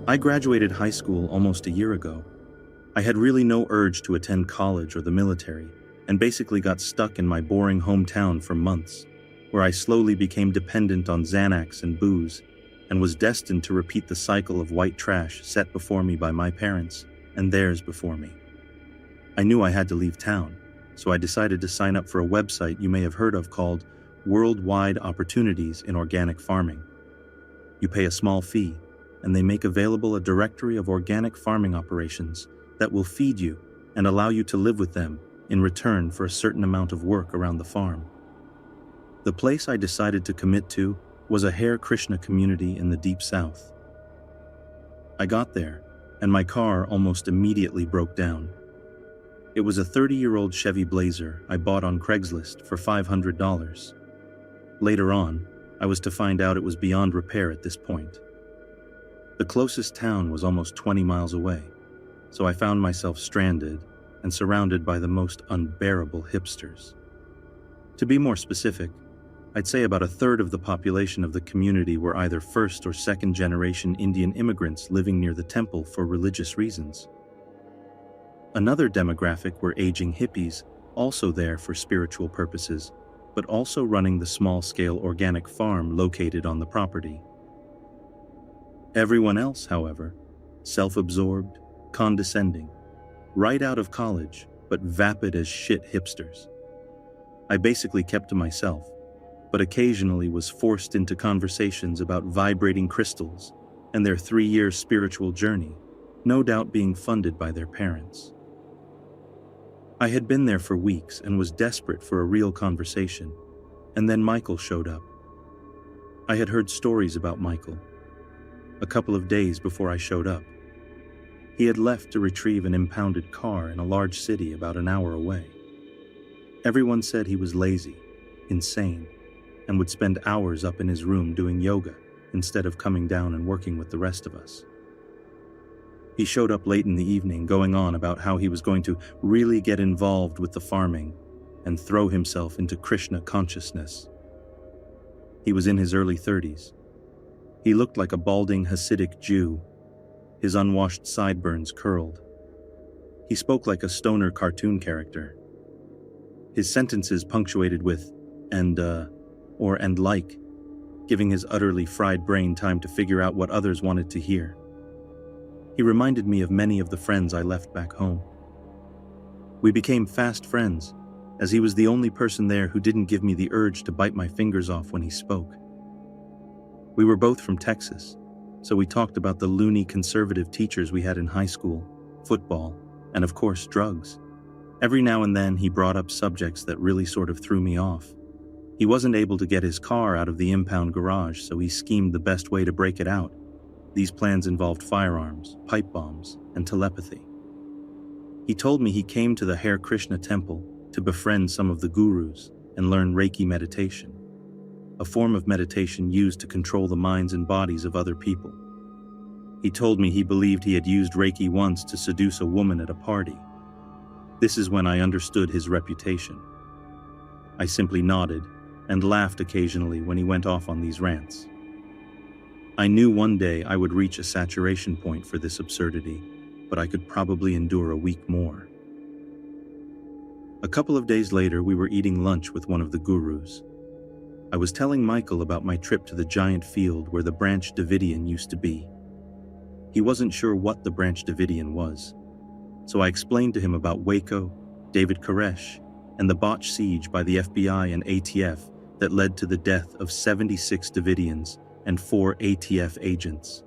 I graduated high school almost a year ago. I had really no urge to attend college or the military, and basically got stuck in my boring hometown for months, where I slowly became dependent on Xanax and booze, and was destined to repeat the cycle of white trash set before me by my parents and theirs before me. I knew I had to leave town, so I decided to sign up for a website you may have heard of called Worldwide Opportunities in Organic Farming. You pay a small fee, and they make available a directory of organic farming operations that will feed you and allow you to live with them in return for a certain amount of work around the farm. The place I decided to commit to was a Hare Krishna community in the deep south. I got there, and my car almost immediately broke down. It was a 30-year-old Chevy Blazer I bought on Craigslist for $500. Later on, I was to find out it was beyond repair at this point. The closest town was almost 20 miles away, so I found myself stranded and surrounded by the most unbearable hipsters. To be more specific, I'd say about a third of the population of the community were either first or second generation Indian immigrants living near the temple for religious reasons. Another demographic were aging hippies, also there for spiritual purposes, but also running the small-scale organic farm located on the property. Everyone else, however, self-absorbed, condescending, right out of college, but vapid as shit hipsters. I basically kept to myself, but occasionally was forced into conversations about vibrating crystals and their 3-year spiritual journey, no doubt being funded by their parents. I had been there for weeks and was desperate for a real conversation, and then Michael showed up. I had heard stories about Michael. A couple of days before I showed up, he had left to retrieve an impounded car in a large city about an hour away. Everyone said he was lazy, insane, and would spend hours up in his room doing yoga instead of coming down and working with the rest of us. He showed up late in the evening going on about how he was going to really get involved with the farming and throw himself into Krishna consciousness. He was in his early 30s. He looked like a balding Hasidic Jew, his unwashed sideburns curled. He spoke like a stoner cartoon character. His sentences punctuated with and like, giving his utterly fried brain time to figure out what others wanted to hear. He reminded me of many of the friends I left back home. We became fast friends, as he was the only person there who didn't give me the urge to bite my fingers off when he spoke. We were both from Texas, so we talked about the loony conservative teachers we had in high school, football, and of course drugs. Every now and then he brought up subjects that really sort of threw me off. He wasn't able to get his car out of the impound garage, so he schemed the best way to break it out. These plans involved firearms, pipe bombs, and telepathy. He told me he came to the Hare Krishna temple to befriend some of the gurus and learn Reiki meditation, a form of meditation used to control the minds and bodies of other people. He told me he believed he had used Reiki once to seduce a woman at a party. This is when I understood his reputation. I simply nodded and laughed occasionally when he went off on these rants. I knew one day I would reach a saturation point for this absurdity, but I could probably endure a week more. A couple of days later, we were eating lunch with one of the gurus. I was telling Michael about my trip to the giant field where the Branch Davidian used to be. He wasn't sure what the Branch Davidian was, so I explained to him about Waco, David Koresh, and the botched siege by the FBI and ATF that led to the death of 76 Davidians and 4 ATF agents.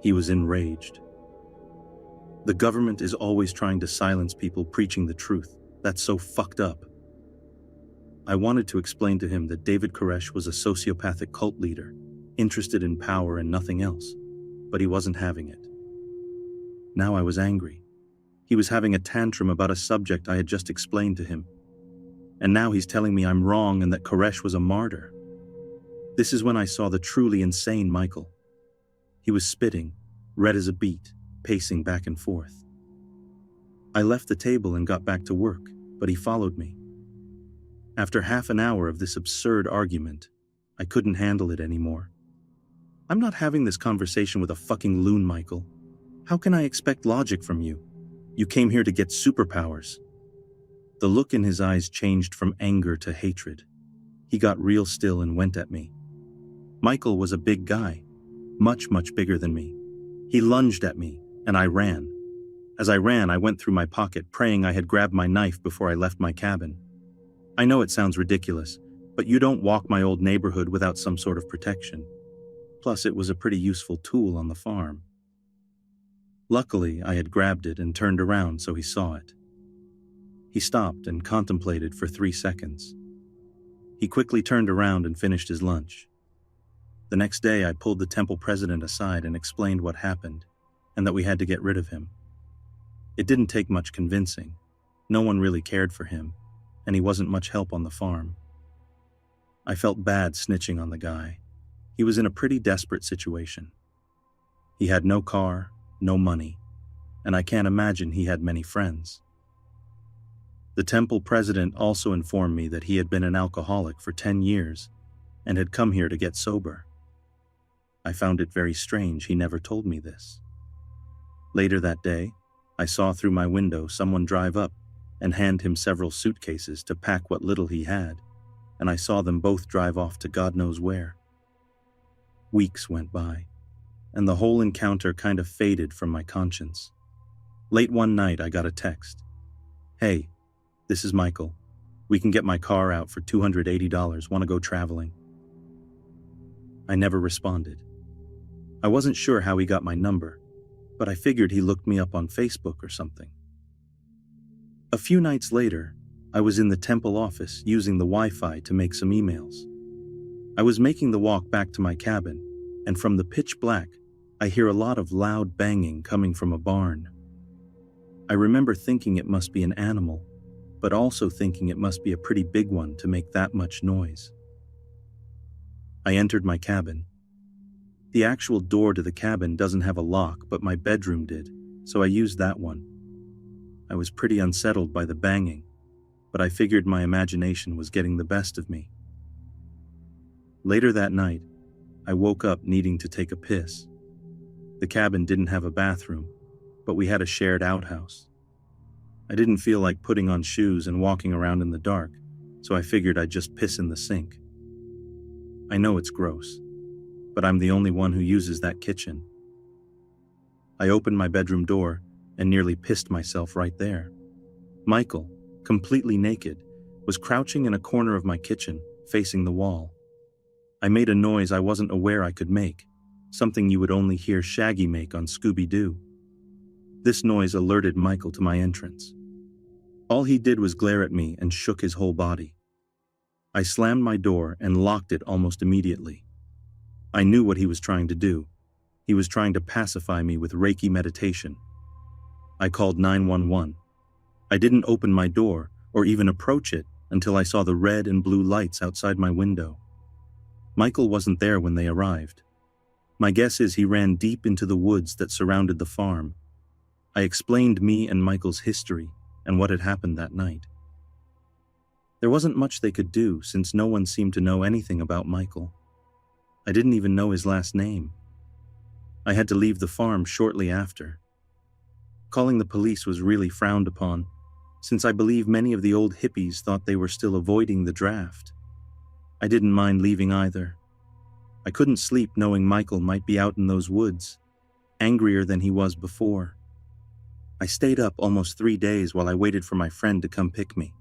He was enraged. The government is always trying to silence people preaching the truth. That's so fucked up. I wanted to explain to him that David Koresh was a sociopathic cult leader, interested in power and nothing else, but he wasn't having it. Now I was angry. He was having a tantrum about a subject I had just explained to him. And now he's telling me I'm wrong and that Koresh was a martyr. This is when I saw the truly insane Michael. He was spitting, red as a beet, pacing back and forth. I left the table and got back to work, but he followed me. After half an hour of this absurd argument, I couldn't handle it anymore. I'm not having this conversation with a fucking loon, Michael. How can I expect logic from you? You came here to get superpowers. The look in his eyes changed from anger to hatred. He got real still and went at me. Michael was a big guy, much, much bigger than me. He lunged at me, and I ran. As I ran, I went through my pocket, praying I had grabbed my knife before I left my cabin. I know it sounds ridiculous, but you don't walk my old neighborhood without some sort of protection. Plus, it was a pretty useful tool on the farm. Luckily, I had grabbed it and turned around so he saw it. He stopped and contemplated for 3 seconds. He quickly turned around and finished his lunch. The next day, I pulled the temple president aside and explained what happened, and that we had to get rid of him. It didn't take much convincing. No one really cared for him, and he wasn't much help on the farm. I felt bad snitching on the guy. He was in a pretty desperate situation. He had no car, no money, and I can't imagine he had many friends. The temple president also informed me that he had been an alcoholic for 10 years and had come here to get sober. I found it very strange he never told me this. Later that day, I saw through my window someone drive up and hand him several suitcases to pack what little he had, and I saw them both drive off to God knows where. Weeks went by, and the whole encounter kind of faded from my conscience. Late one night, I got a text. "Hey, this is Michael. We can get my car out for $280. Want to go traveling?" I never responded. I wasn't sure how he got my number, but I figured he looked me up on Facebook or something. A few nights later, I was in the temple office using the Wi-Fi to make some emails. I was making the walk back to my cabin, and from the pitch black, I hear a lot of loud banging coming from a barn. I remember thinking it must be an animal, but also thinking it must be a pretty big one to make that much noise. I entered my cabin. The actual door to the cabin doesn't have a lock, but my bedroom did, so I used that one. I was pretty unsettled by the banging, but I figured my imagination was getting the best of me. Later that night, I woke up needing to take a piss. The cabin didn't have a bathroom, but we had a shared outhouse. I didn't feel like putting on shoes and walking around in the dark, so I figured I'd just piss in the sink. I know it's gross, but I'm the only one who uses that kitchen. I opened my bedroom door and nearly pissed myself right there. Michael, completely naked, was crouching in a corner of my kitchen, facing the wall. I made a noise I wasn't aware I could make, something you would only hear Shaggy make on Scooby-Doo. This noise alerted Michael to my entrance. All he did was glare at me and shook his whole body. I slammed my door and locked it almost immediately. I knew what he was trying to do. He was trying to pacify me with Reiki meditation. I called 911. I didn't open my door or even approach it until I saw the red and blue lights outside my window. Michael wasn't there when they arrived. My guess is he ran deep into the woods that surrounded the farm. I explained me and Michael's history and what had happened that night. There wasn't much they could do since no one seemed to know anything about Michael. I didn't even know his last name. I had to leave the farm shortly after. Calling the police was really frowned upon, since I believe many of the old hippies thought they were still avoiding the draft. I didn't mind leaving either. I couldn't sleep knowing Michael might be out in those woods, angrier than he was before. I stayed up almost 3 days while I waited for my friend to come pick me.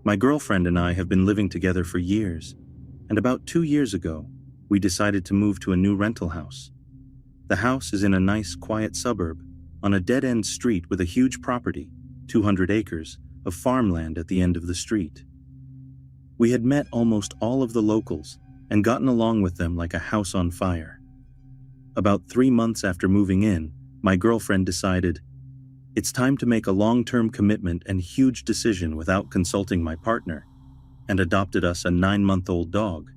My girlfriend and I have been living together for years, and about 2 years ago, we decided to move to a new rental house. The house is in a nice, quiet suburb, on a dead-end street with a huge property, 200 acres, of farmland at the end of the street. We had met almost all of the locals and gotten along with them like a house on fire. About 3 months after moving in, my girlfriend decided, it's time to make a long-term commitment and huge decision without consulting my partner, and adopted us a 9-month-old dog.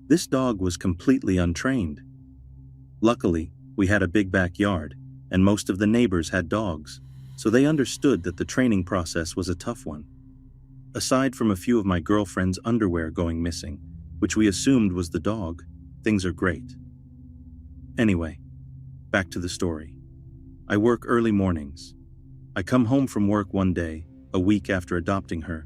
This dog was completely untrained. Luckily, we had a big backyard, and most of the neighbors had dogs, so they understood that the training process was a tough one. Aside from a few of my girlfriend's underwear going missing, which we assumed was the dog, things are great. Anyway, back to the story. I work early mornings. I come home from work one day, a week after adopting her,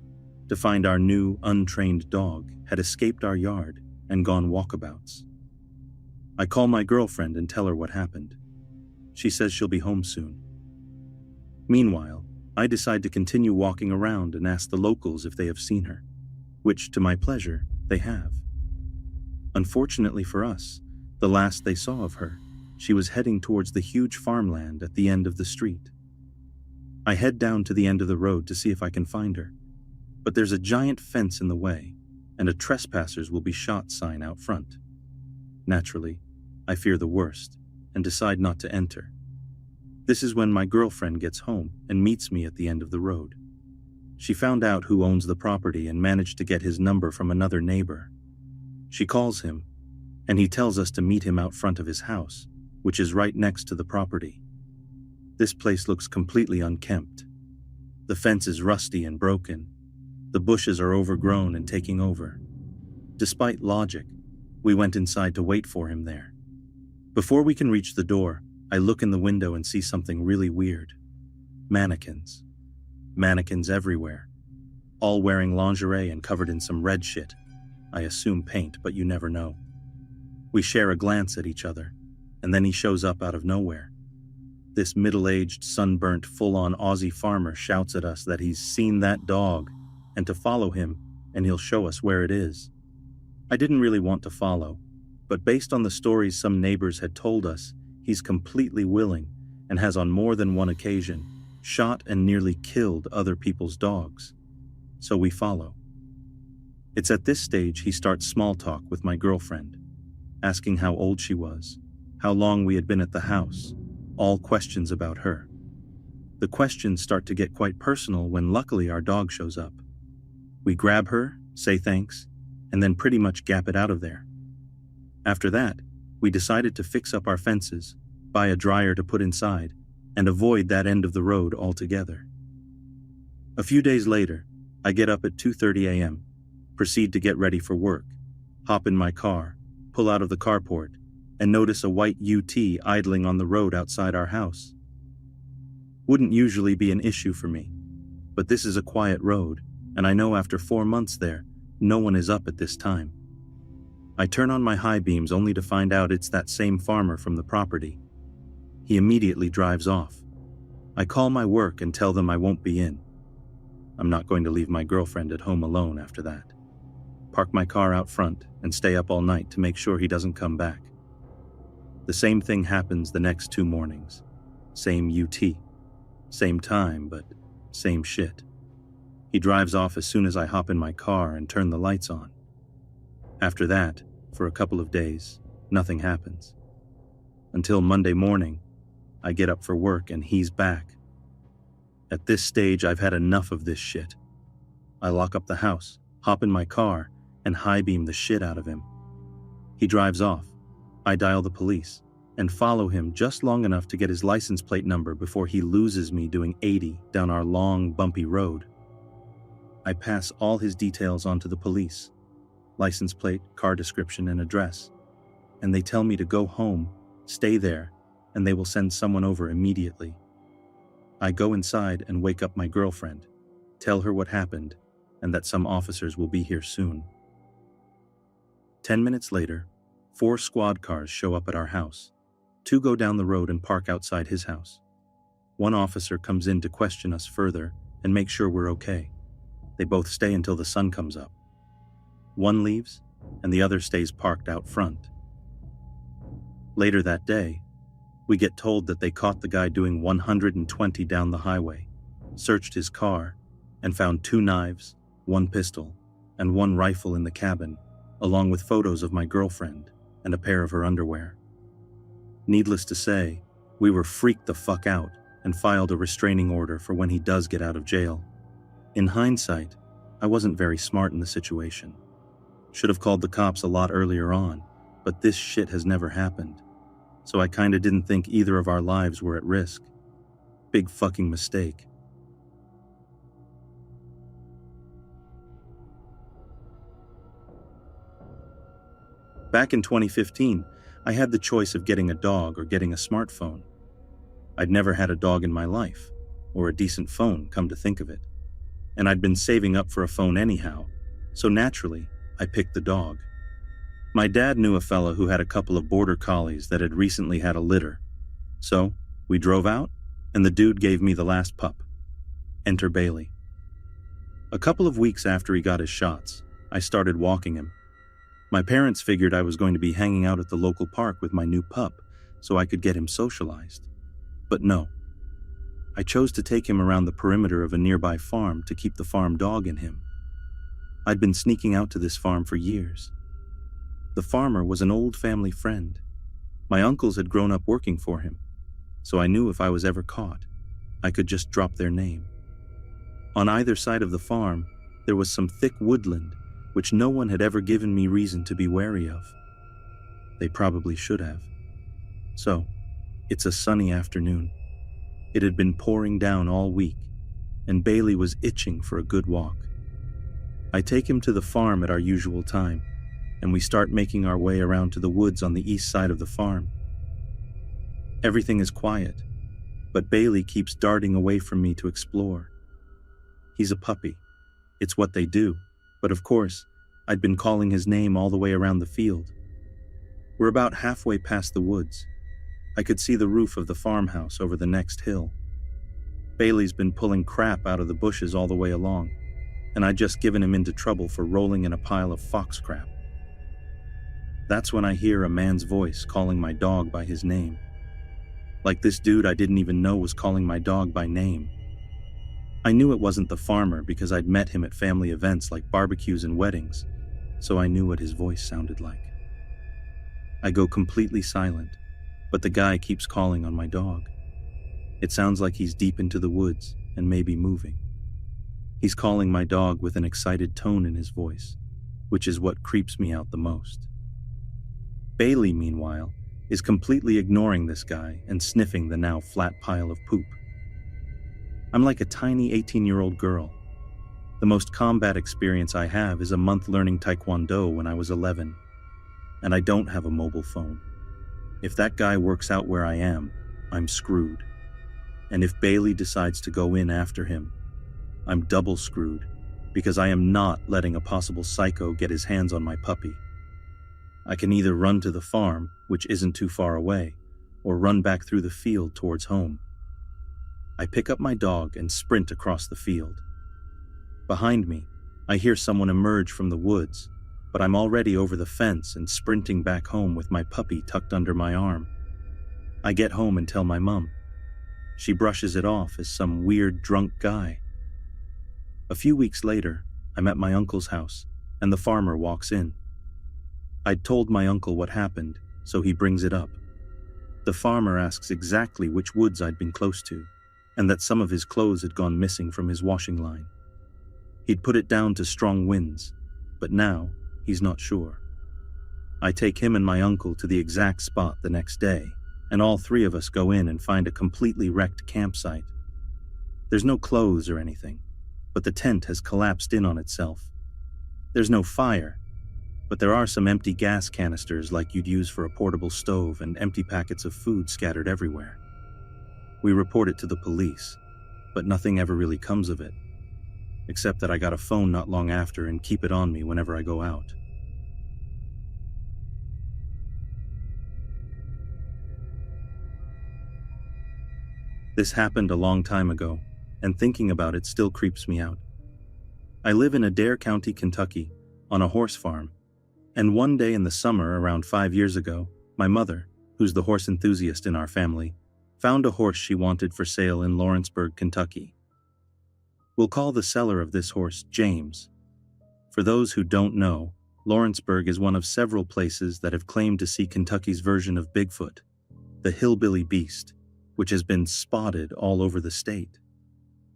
to find our new, untrained dog had escaped our yard and gone walkabouts. I call my girlfriend and tell her what happened. She says she'll be home soon. Meanwhile, I decide to continue walking around and ask the locals if they have seen her, which, to my pleasure, they have. Unfortunately for us, the last they saw of her, she was heading towards the huge farmland at the end of the street. I head down to the end of the road to see if I can find her, but there's a giant fence in the way and a trespassers will be shot sign out front. Naturally, I fear the worst and decide not to enter. This is when my girlfriend gets home and meets me at the end of the road. She found out who owns the property and managed to get his number from another neighbor. She calls him, and he tells us to meet him out front of his house, which is right next to the property. This place looks completely unkempt. The fence is rusty and broken. The bushes are overgrown and taking over. Despite logic, we went inside to wait for him there. Before we can reach the door, I look in the window and see something really weird. Mannequins. Mannequins everywhere. All wearing lingerie and covered in some red shit. I assume paint, but you never know. We share a glance at each other, and then he shows up out of nowhere. This middle-aged, sunburnt, full-on Aussie farmer shouts at us that he's seen that dog, and to follow him, and he'll show us where it is. I didn't really want to follow, but based on the stories some neighbors had told us, he's completely willing and has on more than one occasion shot and nearly killed other people's dogs. So we follow. It's at this stage he starts small talk with my girlfriend, asking how old she was, how long we had been at the house, all questions about her. The questions start to get quite personal when luckily our dog shows up. We grab her, say thanks, and then pretty much gap it out of there. After that, we decided to fix up our fences, buy a dryer to put inside, and avoid that end of the road altogether. A few days later, I get up at 2:30 a.m., proceed to get ready for work, hop in my car, pull out of the carport, and notice a white UT idling on the road outside our house. Wouldn't usually be an issue for me, but this is a quiet road, and I know after 4 months there, no one is up at this time. I turn on my high beams only to find out it's that same farmer from the property. He immediately drives off. I call my work and tell them I won't be in. I'm not going to leave my girlfriend at home alone after that. Park my car out front and stay up all night to make sure he doesn't come back. The same thing happens the next 2 mornings. Same UT. Same time, but same shit. He drives off as soon as I hop in my car and turn the lights on. After that, for a couple of days, nothing happens. Until Monday morning, I get up for work and he's back. At this stage, I've had enough of this shit. I lock up the house, hop in my car, and high beam the shit out of him. He drives off. I dial the police and follow him just long enough to get his license plate number before he loses me doing 80 down our long, bumpy road. I pass all his details on to the police. License plate, car description, and address. And they tell me to go home, stay there, and they will send someone over immediately. I go inside and wake up my girlfriend, tell her what happened, and that some officers will be here soon. 10 minutes later, 4 squad cars show up at our house. 2 go down the road and park outside his house. 1 officer comes in to question us further and make sure we're okay. They both stay until the sun comes up. 1 leaves, and the other stays parked out front. Later that day, we get told that they caught the guy doing 120 down the highway, searched his car, and found 2 knives, 1 pistol, and 1 rifle in the cabin, along with photos of my girlfriend and a pair of her underwear. Needless to say, we were freaked the fuck out and filed a restraining order for when he does get out of jail. In hindsight, I wasn't very smart in the situation. Should have called the cops a lot earlier on, but this shit has never happened. So I kinda didn't think either of our lives were at risk. Big fucking mistake. Back in 2015, I had the choice of getting a dog or getting a smartphone. I'd never had a dog in my life, or a decent phone, come to think of it. And I'd been saving up for a phone anyhow, so naturally, I picked the dog. My dad knew a fella who had a couple of border collies that had recently had a litter. So, we drove out, and the dude gave me the last pup. Enter Bailey. A couple of weeks after he got his shots, I started walking him. My parents figured I was going to be hanging out at the local park with my new pup, so I could get him socialized. But no. I chose to take him around the perimeter of a nearby farm to keep the farm dog in him. I'd been sneaking out to this farm for years. The farmer was an old family friend. My uncles had grown up working for him, so I knew if I was ever caught, I could just drop their name. On either side of the farm, there was some thick woodland, which no one had ever given me reason to be wary of. They probably should have. So, it's a sunny afternoon. It had been pouring down all week, and Bailey was itching for a good walk. I take him to the farm at our usual time, and we start making our way around to the woods on the east side of the farm. Everything is quiet, but Bailey keeps darting away from me to explore. He's a puppy. It's what they do, but of course, I'd been calling his name all the way around the field. We're about halfway past the woods. I could see the roof of the farmhouse over the next hill. Bailey's been pulling crap out of the bushes all the way along, and I'd just given him into trouble for rolling in a pile of fox crap. That's when I hear a man's voice calling my dog by his name. Like this dude I didn't even know was calling my dog by name. I knew it wasn't the farmer because I'd met him at family events like barbecues and weddings, so I knew what his voice sounded like. I go completely silent, but the guy keeps calling on my dog. It sounds like he's deep into the woods and maybe moving. He's calling my dog with an excited tone in his voice, which is what creeps me out the most. Bailey, meanwhile, is completely ignoring this guy and sniffing the now flat pile of poop. I'm like a tiny 18-year-old girl. The most combat experience I have is a month learning Taekwondo when I was 11, and I don't have a mobile phone. If that guy works out where I am, I'm screwed. And if Bailey decides to go in after him, I'm double screwed because I am not letting a possible psycho get his hands on my puppy. I can either run to the farm, which isn't too far away, or run back through the field towards home. I pick up my dog and sprint across the field. Behind me, I hear someone emerge from the woods, but I'm already over the fence and sprinting back home with my puppy tucked under my arm. I get home and tell my mom. She brushes it off as some weird drunk guy. A few weeks later, I'm at my uncle's house, and the farmer walks in. I'd told my uncle what happened, so he brings it up. The farmer asks exactly which woods I'd been close to, and that some of his clothes had gone missing from his washing line. He'd put it down to strong winds, but now he's not sure. I take him and my uncle to the exact spot the next day, and all three of us go in and find a completely wrecked campsite. There's no clothes or anything, but the tent has collapsed in on itself. There's no fire, but there are some empty gas canisters like you'd use for a portable stove and empty packets of food scattered everywhere. We report it to the police, but nothing ever really comes of it, except that I got a phone not long after and keep it on me whenever I go out. This happened a long time ago, and thinking about it still creeps me out. I live in Adair County, Kentucky, on a horse farm, and one day in the summer around 5 years ago, my mother, who's the horse enthusiast in our family, found a horse she wanted for sale in Lawrenceburg, Kentucky. We'll call the seller of this horse James. For those who don't know, Lawrenceburg is one of several places that have claimed to see Kentucky's version of Bigfoot, the hillbilly beast, which has been spotted all over the state.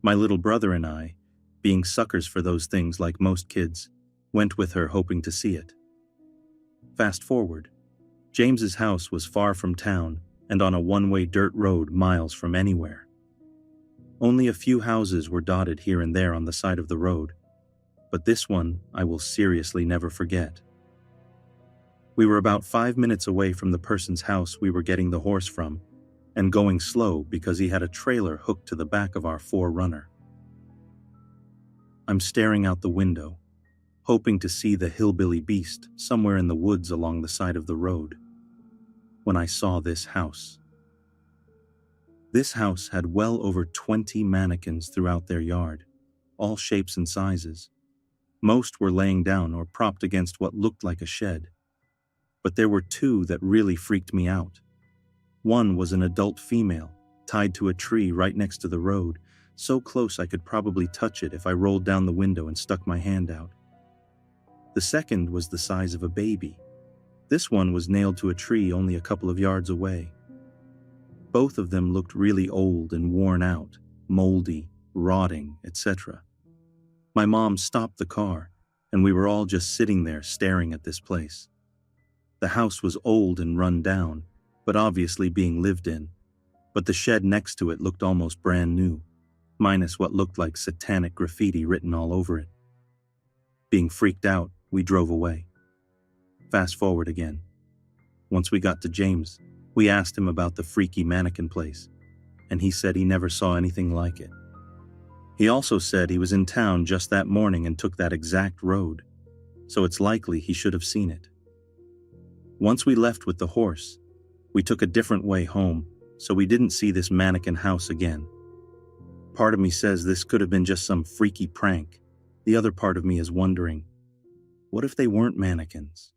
My little brother and I, being suckers for those things like most kids, went with her hoping to see it. Fast forward, James's house was far from town and on a one-way dirt road miles from anywhere. Only a few houses were dotted here and there on the side of the road, but this one I will seriously never forget. We were about 5 minutes away from the person's house we were getting the horse from, and going slow because he had a trailer hooked to the back of our 4Runner. I'm staring out the window, hoping to see the hillbilly beast somewhere in the woods along the side of the road, when I saw this house. This house had well over 20 mannequins throughout their yard, all shapes and sizes. Most were laying down or propped against what looked like a shed. But there were two that really freaked me out. One was an adult female, tied to a tree right next to the road, so close I could probably touch it if I rolled down the window and stuck my hand out. The second was the size of a baby. This one was nailed to a tree only a couple of yards away. Both of them looked really old and worn out, moldy, rotting, etc. My mom stopped the car, and we were all just sitting there staring at this place. The house was old and run down, but obviously being lived in, but the shed next to it looked almost brand new, minus what looked like satanic graffiti written all over it. Being freaked out, we drove away. Fast forward again. Once we got to James, we asked him about the freaky mannequin place, and he said he never saw anything like it. He also said he was in town just that morning and took that exact road, so it's likely he should have seen it. Once we left with the horse, we took a different way home, so we didn't see this mannequin house again. Part of me says this could have been just some freaky prank. The other part of me is wondering, what if they weren't mannequins?